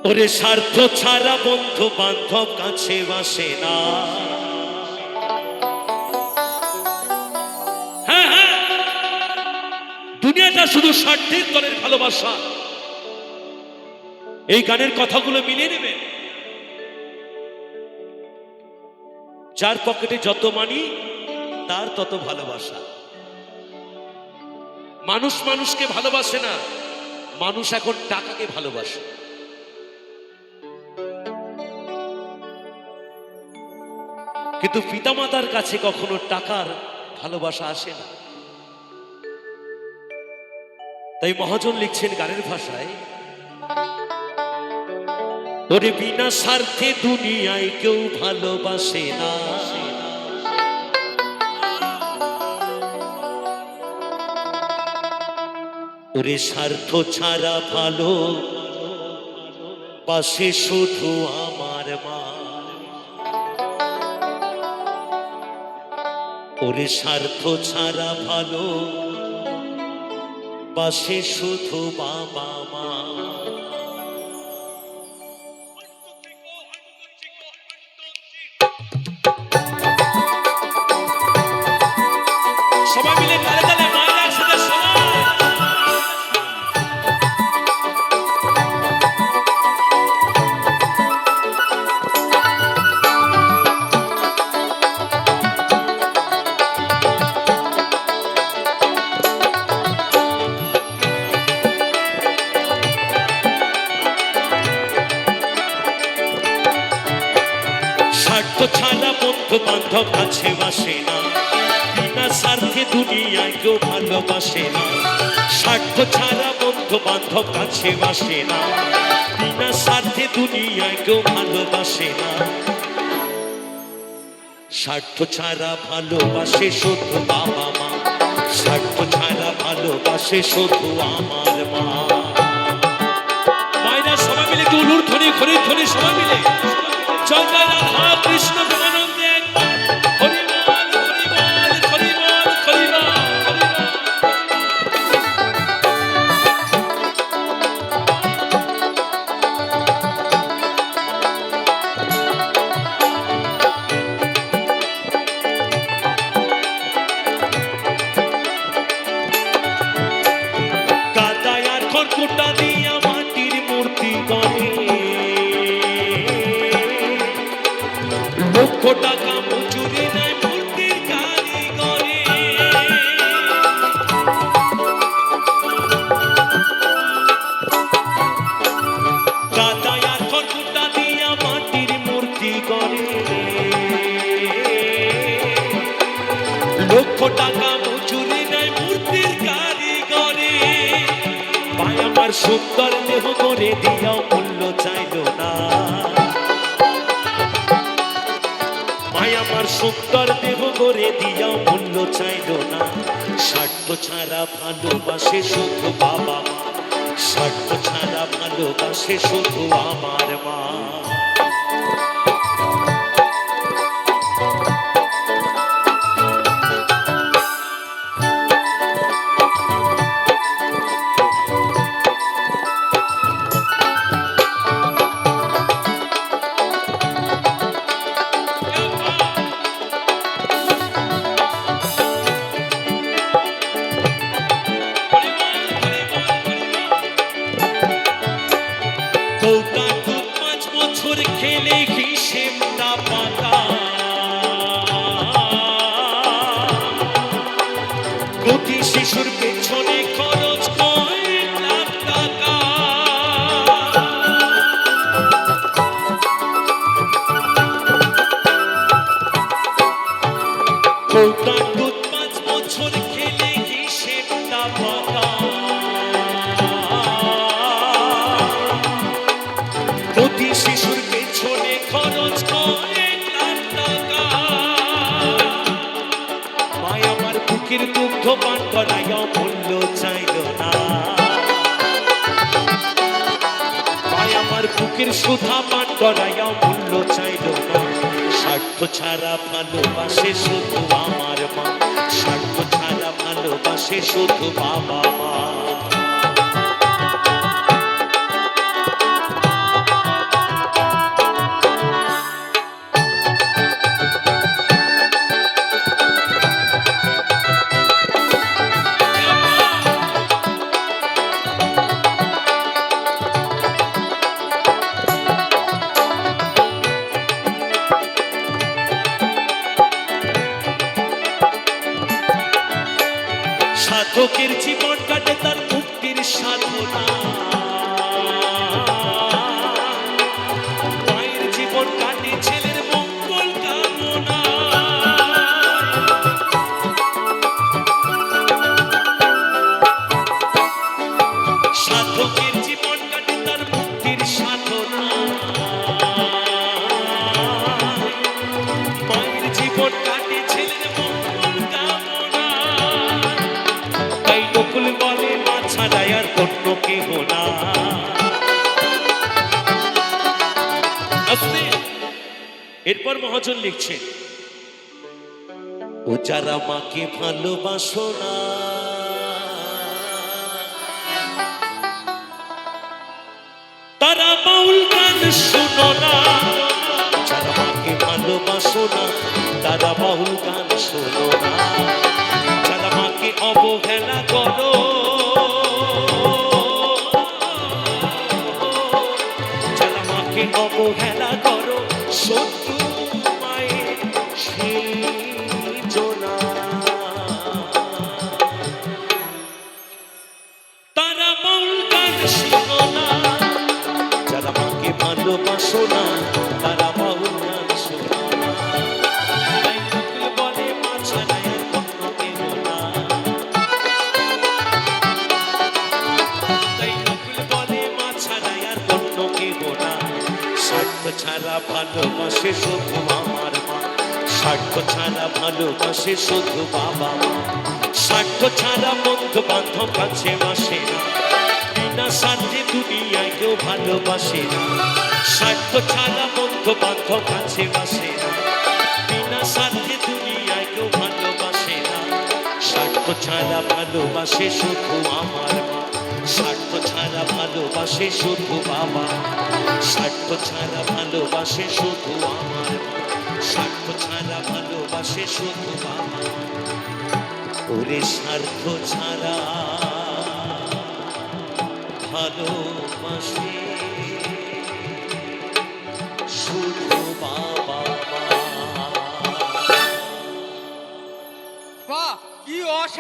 ওরে স্বার্থ ছাড়া বন্ধু বান্ধব কাছে বাসে না। হ্যাঁ হ্যাঁ, দুনিয়াটা শুধু স্বার্থের দলের ভালোবাসা। এই গানের কথাগুলো মিলিয়ে নেবেন। যার পকেটে যত মানি তার তত ভালোবাসা। মানুষ মানুষকে ভালোবাসে না, মানুষ এখন টাকাকে ভালোবাসে। কিন্তু পিতামাতার কাছে কখনো টাকার ভালোবাসা আসে না। তাই মহাজন লিখছেন গানের ভাষায়, ওরে বিনা স্বার্থে দুনিয়ায় কেউ ভালোবাসে না। ওরে স্বার্থ ছাড়া ভালো বাসে শুধু আমার মা। ওরে স্বার্থ ছাড়া ভালো বাসে শুধু বাবা মা। সবাই মিলে তালে তালে মায়ের একসাথে শোনা। স্বার্থ ছাড়া বন্ধু বান্ধব কাছে বাসে না, বিনা স্বার্থে দুনিয়ায় কেউ ভালোবাসে না। স্বার্থ ছাড়া বন্ধু বান্ধব কাছে বাসে না, বিনা স্বার্থে দুনিয়ায় কেউ ভালোবাসে না। স্বার্থ ছাড়া ভালোবাসে শুধু বাবা মা, স্বার্থ ছাড়া ভালোবাসে শুধু আমার মা। মায়েরা সবাই মিলে একটু উলুর ধ্বনি খড়ির ধ্বনি সবাই মিলে জয় জয় রাধা কৃষ্ণ প্রেমানন্দে হরি বল হরি বল হরি বল হরি বল। কাদায় আর খড়কুটা দিয়া মাটির মূর্তি করে, লক্ষ টাকা মজুরি নেয় মূর্তির কারিগরে। কাদায় আর খড়কুটা দিয়া মাটির মূর্তি করে, লক্ষ টাকা মজুরি নেয় মূর্তির কারিগরে। ভাই আমার সুন্দর দেহ করে দিয়াও মূল্য চাইল না, ভাই আমার সুন্দর দেহ করে দিয়াও মূল্য চাইল না। স্বার্থ ছাড়া ভালোবাসে শুধু বাবা মা, স্বার্থ ছাড়া ভালোবাসে শুধু আমার মা। খেলে হিসেবটা পাকা, প্রতি শিশুর পেছনে খরচ কয়েক লাখ টাকা। কৌটার দুধ 5 বছর খেলে হিসেবটা পাকা, প্রতি শিশুর পেছনে খরচ কয়েক লাখ টাকা। মায় আমার বুকের দুগ্ধ পান করাইও মূল্য চাইল না, মায় আমার বুকের সুধা পান করাইও মূল্য চাইল না। স্বার্থ ছাড়া ভালোবাসে শুধু আমার মা, স্বার্থ ছাড়া ভালোবাসে শুধু বাবা মা। সাধকের জীবন কাটে তার মুক্তির সাধনা, মায়ের জীবন কাটে ছেলের মঙ্গল কামনা। সাধকের জীবন কাটে তার মুক্তির সাধনা, মায়ের জীবন কাটে ছেলের মঙ্গল কামনা। তাই নকুল বলে মা ছাড়াই আর অন্য কেহ না। এরপর মহাজন লিখছেন, ও যারা মাকে ভালোবাসো না, তারা বাউল গান শোনো না। যারা মাকে ভালোবাসো না, তারা বাউল গান শোনো না। যারা মাকে অবহেলা করো, যারা মাকে অবহেলা করো, শত্রু মায়ের সৃজনা। তারা বাউল গান শোনো না। যারা মাকে ভালোবাসো না, তারা বাউল গান শোনো না। তাই নকুল বলে মা ছাড়াই আর অন্য কেহ না। তাই নকুল বলে মা ছাড়াই আর অন্য কেহ না। স্বার্থ ছাড়া ভালোবাসে শুধু আমার মা, স্বার্থ ছাড়া ভালোবাসে শুধু বাবা মা। স্বার্থ ছাড়া বন্ধু বান্ধব কাছে বাসে না, বিনা স্বার্থে দুনিয়ায় কেউ ভালোবাসে না। স্বার্থ ছাড়া বন্ধু বান্ধব কাছে বাসে না, বিনা স্বার্থে দুনিয়ায় কেউ ভালোবাসে না। স্বার্থ ছাড়া ভালোবাসে শুধু আমার মা, স্বার্থ ছাড়া ভালোবাসে শুধু বাবা। স্বার্থ ছাড়া ভালোবাসে শুধু আমার মা, স্বার্থ ছাড়া ভালোবাসে শুধু বাবা। ওরে স্বার্থ ছাড়া ভালোবাসে শুধু বাবা মা। বাহ, কি